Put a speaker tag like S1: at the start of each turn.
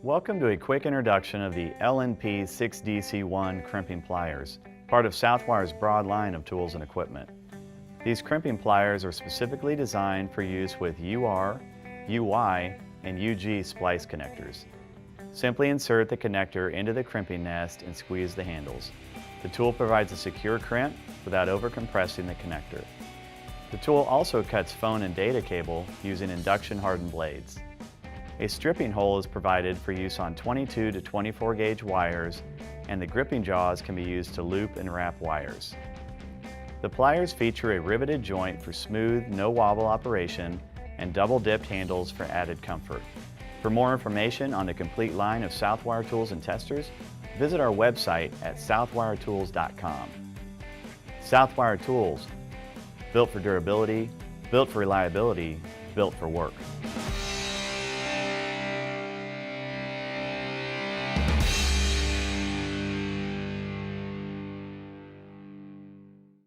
S1: Welcome to a quick introduction of the LNP6DC-1 Crimping Pliers, part of Southwire's broad line of tools and equipment. These crimping pliers are specifically designed for use with UR, UY, and UG splice connectors. Simply insert the connector into the crimping nest and squeeze the handles. The tool provides a secure crimp without over-compressing the connector. The tool also cuts phone and data cable using induction-hardened blades. A stripping hole is provided for use on 22 to 24 gauge wires, and the gripping jaws can be used to loop and wrap wires. The pliers feature a riveted joint for smooth, no-wobble operation and double-dipped handles for added comfort. For more information on the complete line of Southwire tools and testers, visit our website at southwiretools.com. Southwire Tools, built for durability, built for reliability, built for work.